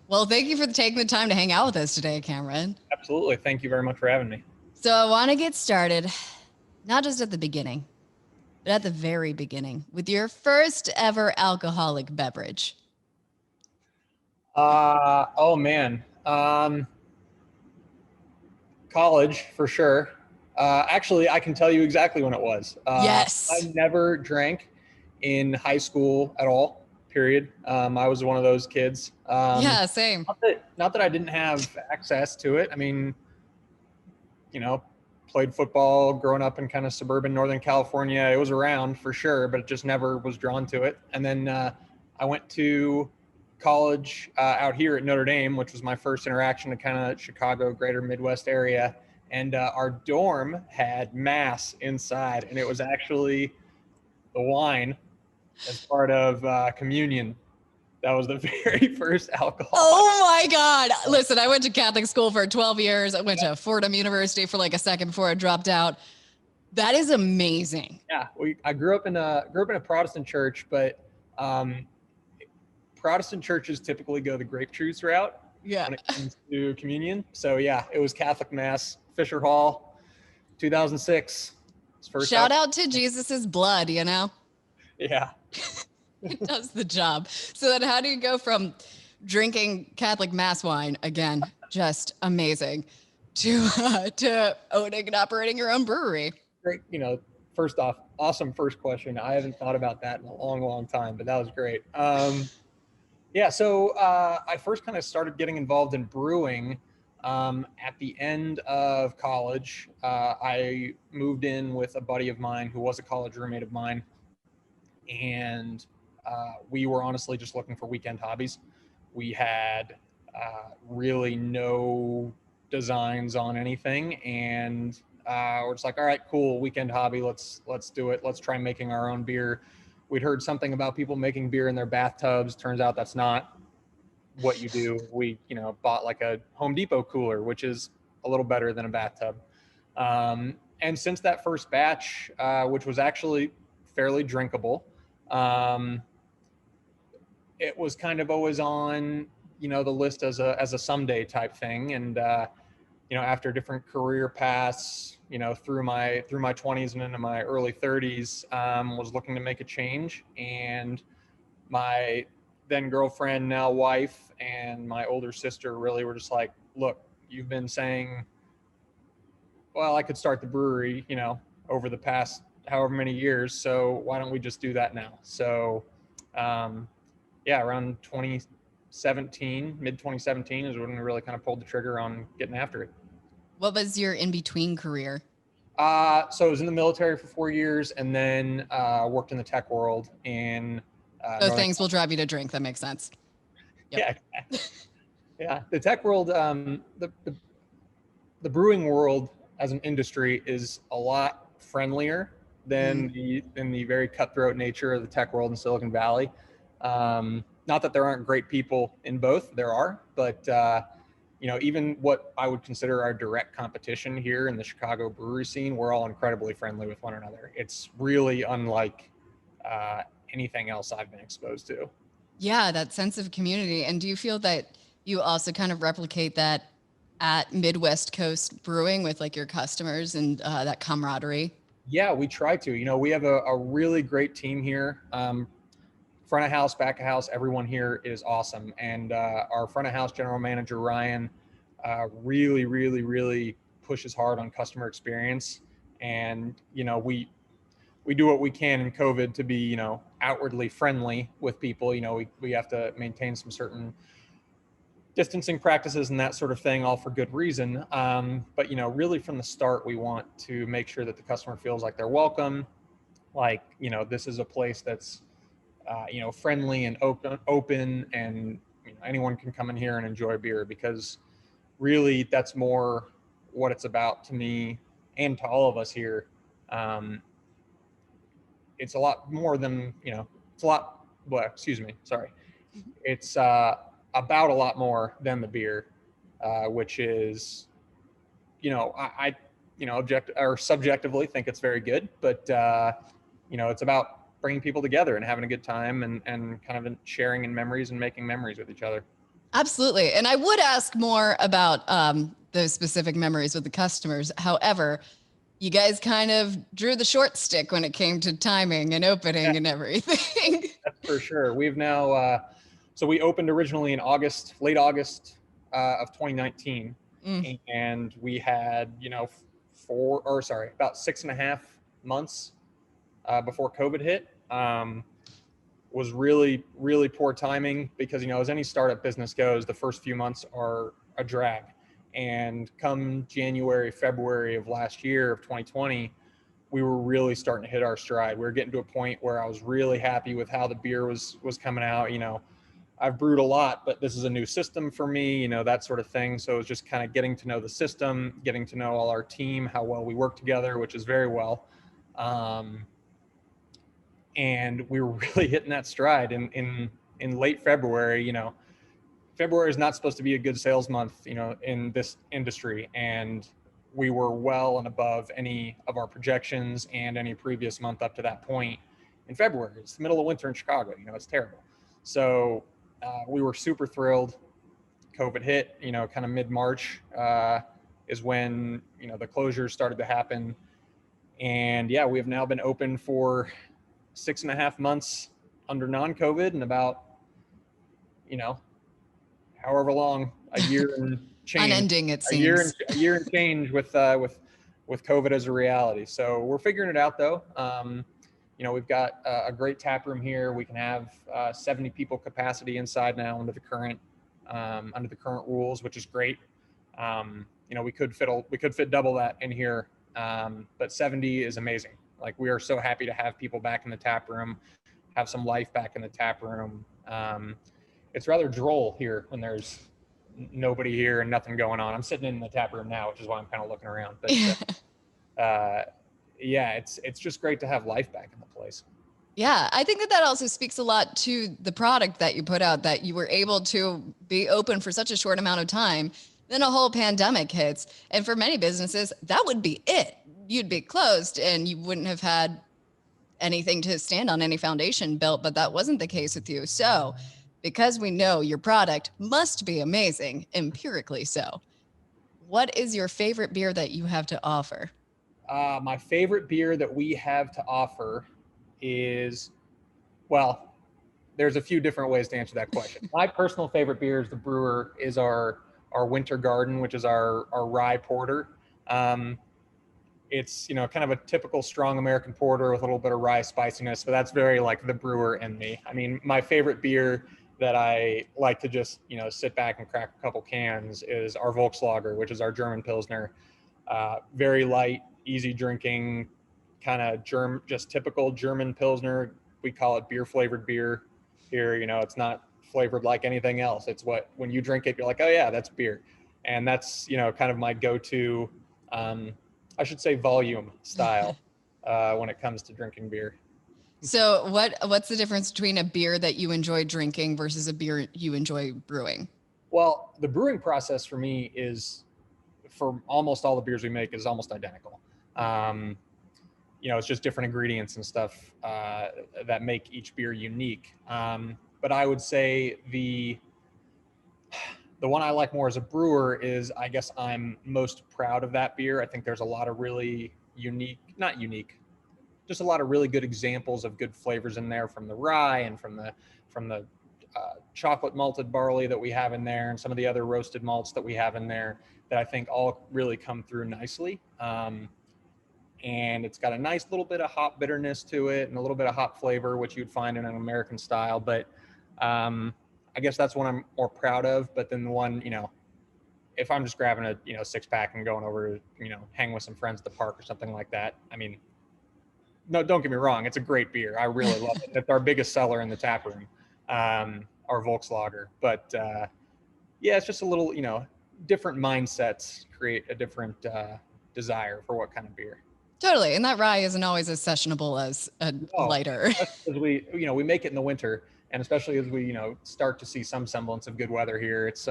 Well, thank you for taking the time to hang out with us today, Cameron. Absolutely. Thank you very much for having me. So I want to get started, not just at the beginning, but at the very beginning with your first ever alcoholic beverage. Oh man, college for sure. Actually, I can tell you exactly when it was. I Yes. never drank in high school at all. Period. I was one of those kids. Yeah, same. Not that I didn't have access to it. I mean, you know, played football growing up in kind of suburban Northern California. It was around for sure, but it just never was drawn to it. And then I went to college out here at Notre Dame, which was my first interaction to kind of Chicago, greater Midwest area. And our dorm had mass inside, and it was actually the wine as part of communion. That was the very first alcohol. Oh my God. Listen, I went to Catholic school for 12 years. I went to Fordham University for like a second before I dropped out. That is amazing. Yeah, I grew up in a Protestant church, but um, Protestant churches typically go the grape juice route Yeah. when it comes to communion. So yeah, it was Catholic Mass, Fisher Hall, 2006. First Shout alcohol. out to Jesus's blood, you know? Yeah. It does the job. So then how do you go from drinking Catholic mass wine, again, just amazing, to owning and operating your own brewery? Great. First off, awesome first question. I haven't thought about that in a long, long time, but that was great. Yeah, so I first kind of started getting involved in brewing at the end of college. I moved in with a buddy of mine who was a college roommate of mine, and we were honestly just looking for weekend hobbies. We had really no designs on anything, and we're just like, all right, cool, weekend hobby. Let's do it. Let's try making our own beer. We'd heard something about people making beer in their bathtubs. Turns out that's not what you do. We, bought like a Home Depot cooler, which is a little better than a bathtub. And since that first batch, which was actually fairly drinkable, um, it was kind of always on, the list as a someday type thing. And after different career paths, through my 20s and into my early 30s, was looking to make a change. And my then girlfriend, now wife, and my older sister really were just like, look, you've been saying, well, I could start the brewery, over the past however many years. So why don't we just do that now? So, yeah, around 2017, mid 2017 is when we really kind of pulled the trigger on getting after it. What was your in-between career? So I was in the military for 4 years, and then worked in the tech world in So Northern. things will drive you to drink. That makes sense. Yep. Yeah, yeah. The tech world, the brewing world as an industry is a lot friendlier than the very cutthroat nature of the tech world in Silicon Valley. Not that there aren't great people in both, there are, but even what I would consider our direct competition here in the Chicago brewery scene, we're all incredibly friendly with one another. It's really unlike anything else I've been exposed to. Yeah, that sense of community. And do you feel that you also kind of replicate that at Midwest Coast Brewing with like your customers and that camaraderie? Yeah, we try to. We have a really great team here. Front of house, back of house, everyone here is awesome. And our front of house general manager, Ryan, really, really, really pushes hard on customer experience. And, we do what we can in COVID to be, outwardly friendly with people. We have to maintain some certain distancing practices and that sort of thing, all for good reason. But, really from the start, we want to make sure that the customer feels like they're welcome. Like, this is a place that's, friendly and open, and anyone can come in here and enjoy beer, because really that's more what it's about to me and to all of us here. It's a lot more than, it's a lot, well, excuse me, sorry. It's about a lot more than the beer, which is, I object or subjectively think it's very good, but, it's about bringing people together and having a good time, and kind of sharing in memories and making memories with each other. Absolutely. And I would ask more about those specific memories with the customers. However, you guys kind of drew the short stick when it came to timing and Yeah, opening and everything. that's for sure. We've now, so we opened originally in August, late August of 2019. Mm. And we had, about 6.5 months before COVID hit. Was really, really poor timing because, as any startup business goes, the first few months are a drag. And come January, February of last year of 2020, we were really starting to hit our stride. We were getting to a point where I was really happy with how the beer was coming out. I've brewed a lot, but this is a new system for me, that sort of thing. So it was just kind of getting to know the system, getting to know all our team, how well we work together, which is very well. And we were really hitting that stride in late February. February is not supposed to be a good sales month, in this industry. And we were well and above any of our projections and any previous month up to that point in February. It's the middle of winter in Chicago, it's terrible. So we were super thrilled. COVID hit, kind of mid-March is when, the closures started to happen. And yeah, we have now been open for 6.5 months under non-COVID and about, however long, a year and change, Unending, it a year and seems. a year and change with COVID as a reality. So we're figuring it out though. We've got a great tap room here. We can have 70 people capacity inside now under the current rules, which is great. We could fit double that in here, but 70 is amazing. Like, we are so happy to have people back in the tap room, have some life back in the tap room. It's rather droll here when there's nobody here and nothing going on. I'm sitting in the tap room now, which is why I'm kind of looking around. But yeah, it's just great to have life back in the place. Yeah, I think that also speaks a lot to the product that you put out, that you were able to be open for such a short amount of time. Then a whole pandemic hits. And for many businesses, that would be it. You'd be closed and you wouldn't have had anything to stand on, any foundation built, but that wasn't the case with you. So, because we know your product must be amazing, empirically so, what is your favorite beer that you have to offer? My favorite beer that we have to offer is, well, there's a few different ways to answer that question. My personal favorite beer is the Brewer, is our Winter Garden, which is our rye porter. It's, kind of a typical strong American porter with a little bit of rye spiciness, but that's very like the Brewer in me. I mean, my favorite beer that I like to just, sit back and crack a couple cans is our Volkswager, which is our German Pilsner. Very light, easy drinking, kind of just typical German Pilsner. We call it beer flavored beer here. It's not flavored like anything else. It's when you drink it, you're like, oh yeah, that's beer. And that's, kind of my go-to, I should say volume style when it comes to drinking beer. So what's the difference between a beer that you enjoy drinking versus a beer you enjoy brewing? Well, the brewing process for me is, for almost all the beers we make, is almost identical. It's just different ingredients and stuff that make each beer unique. But I would say the one I like more as a brewer is, I guess I'm most proud of that beer. I think there's a lot of really just a lot of really good examples of good flavors in there, from the rye and from the chocolate malted barley that we have in there, and some of the other roasted malts that we have in there, that I think all really come through nicely. And it's got a nice little bit of hop bitterness to it and a little bit of hop flavor, which you'd find in an American style. But I guess that's one I'm more proud of. But then the one, if I'm just grabbing a 6-pack and going over to, hang with some friends at the park or something like that, I mean, no, don't get me wrong, it's a great beer. I really love it. It's our biggest seller in the tap room, our Volkswager. But yeah, it's just a little, different mindsets create a different desire for what kind of beer. Totally. And that rye isn't always as sessionable as a lighter. As we make it in the winter, and especially as we, start to see some semblance of good weather here, it's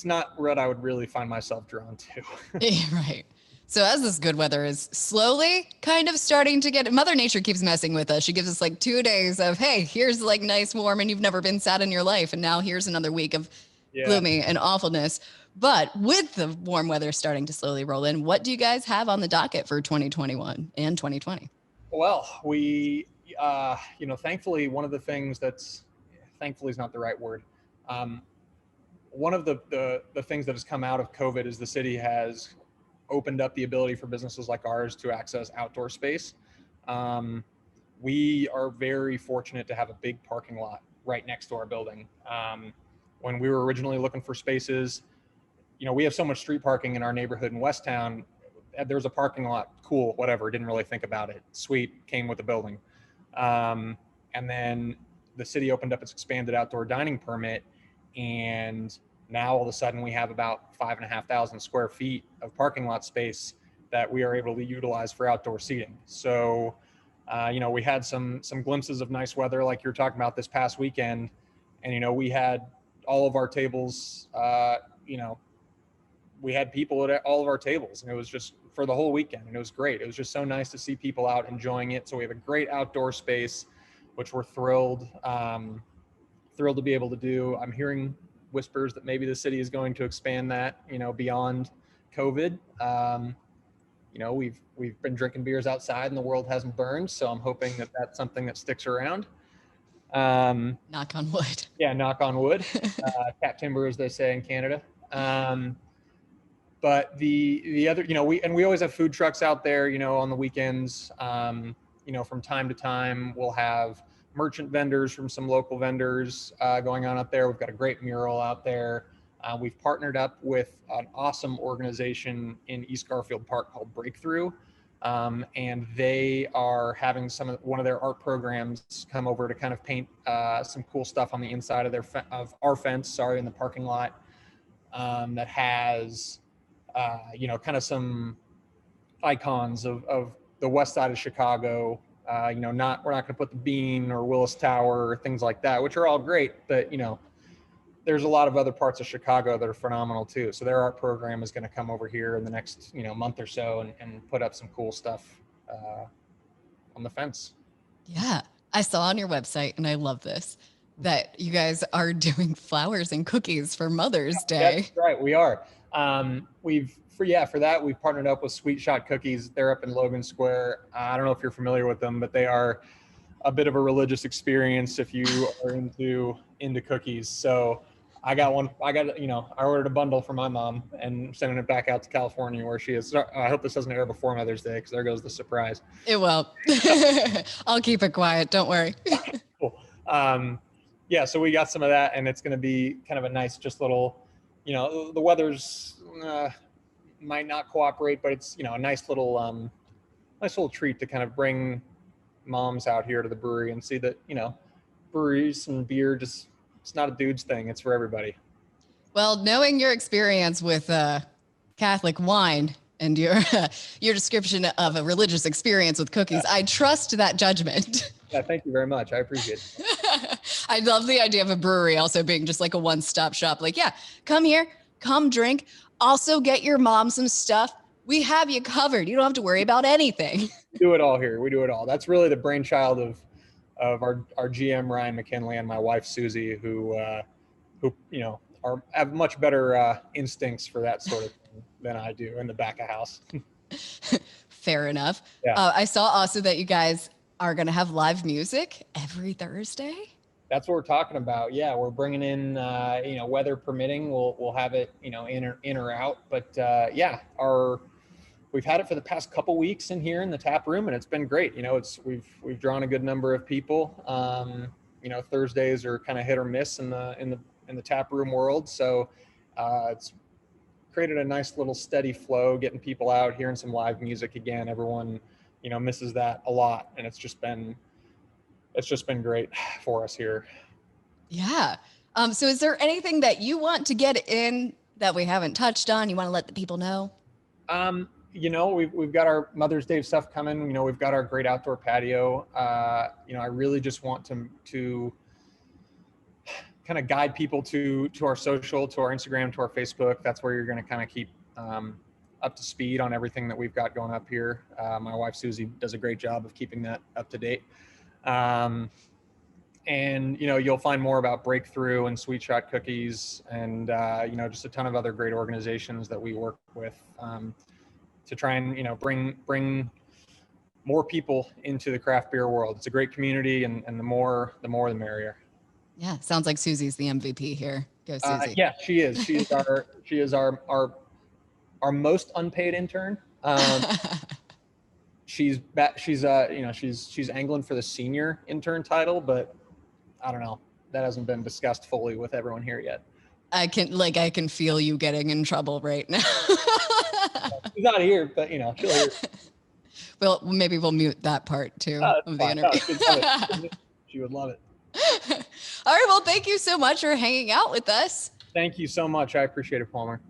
not what I would really find myself drawn to. Right. So as this good weather is slowly kind of starting to get, Mother Nature keeps messing with us. She gives us like 2 days of, hey, here's like nice, warm, and you've never been sad in your life. And now here's another week of gloomy and awfulness. But with the warm weather starting to slowly roll in, what do you guys have on the docket for 2021 and 2020? Well, we, thankfully, one of the things thankfully is not the right word. One of the things that has come out of COVID is the city has opened up the ability for businesses like ours to access outdoor space. We are very fortunate to have a big parking lot right next to our building. When we were originally looking for spaces, we have so much street parking in our neighborhood in Westtown. There was a parking lot, cool, whatever, didn't really think about it. Sweet, came with the building. And then the city opened up its expanded outdoor dining permit, and now all of a sudden we have about 5,500 square feet of parking lot space that we are able to utilize for outdoor seating. So, we had some glimpses of nice weather like you're talking about this past weekend. And, we had all of our tables, we had people at all of our tables, and it was just for the whole weekend, and it was great. It was just so nice to see people out enjoying it. So we have a great outdoor space, which we're thrilled to be able to do. I'm hearing whispers that maybe the city is going to expand that, beyond COVID. We've been drinking beers outside and the world hasn't burned. So I'm hoping that that's something that sticks around. Knock on wood. Yeah, knock on wood. Cap timber, as they say in Canada. But the other, we always have food trucks out there, on the weekends. From time to time, we'll have merchant vendors from some local vendors going on out there. We've got a great mural out there. We've partnered up with an awesome organization in East Garfield Park called Breakthrough. And they are having one of their art programs come over to kind of paint some cool stuff on the inside of our fence, in the parking lot, that has, kind of some icons of the west side of Chicago. We're not going to put the Bean or Willis Tower or things like that, which are all great, but there's a lot of other parts of Chicago that are phenomenal too. So their art program is going to come over here in the next, month or so and put up some cool stuff on the fence. Yeah. I saw on your website, and I love this, that you guys are doing flowers and cookies for Mother's Day. That's right. We are. For that, we've partnered up with Sweet Shot Cookies. They're up in Logan Square. I don't know if you're familiar with them, but they are a bit of a religious experience if you are into cookies. So I ordered a bundle for my mom and sending it back out to California where she is. I hope this doesn't air before Mother's Day, because there goes the surprise. It will. I'll keep it quiet. Don't worry. Cool. So we got some of that, and it's going to be kind of a nice, just little, the weather's might not cooperate, but it's, a nice little treat to kind of bring moms out here to the brewery and see that, breweries and beer, it's not a dude's thing. It's for everybody. Well, knowing your experience with Catholic wine and your description of a religious experience with cookies, I trust that judgment. Yeah, thank you very much. I appreciate it. I love the idea of a brewery also being just like a one-stop shop. Like, yeah, come here, come drink. Also get your mom some stuff. We have you covered. You don't have to worry about anything. We do it all here. We do it all. That's really the brainchild of our GM, Ryan McKinley, and my wife, Susie, who have much better instincts for that sort of thing than I do in the back of house. Fair enough. Yeah. I saw also that you guys are going to have live music every Thursday. That's what we're talking about. Yeah, we're bringing in, weather permitting, we'll have it, in or out. But we've had it for the past couple weeks in here in the tap room, and it's been great. We've drawn a good number of people. Thursdays are kind of hit or miss in the tap room world, so it's created a nice little steady flow, getting people out, hearing some live music again. Everyone, misses that a lot, and it's just been great for us here. Yeah. So is there anything that you want to get in that we haven't touched on? You want to let the people know? We've got our Mother's Day stuff coming. We've got our great outdoor patio. I really just want to kind of guide people to our social, to our Instagram, to our Facebook. That's where you're going to kind of keep up to speed on everything that we've got going up here. My wife Susie does a great job of keeping that up to date. And you'll find more about Breakthrough and Sweet Shot Cookies, and just a ton of other great organizations that we work with to try and bring more people into the craft beer world. It's a great community, and the more the merrier. Yeah, sounds like Susie's the MVP here. Go Susie. Yeah, she is. She is our most unpaid intern. She's angling for the senior intern title, but I don't know. That hasn't been discussed fully with everyone here yet. I can feel you getting in trouble right now. She's not here, but she'll hear. Well, maybe we'll mute that part too of the interview. No, she would love it. All right. Well, thank you so much for hanging out with us. Thank you so much. I appreciate it, Palmer.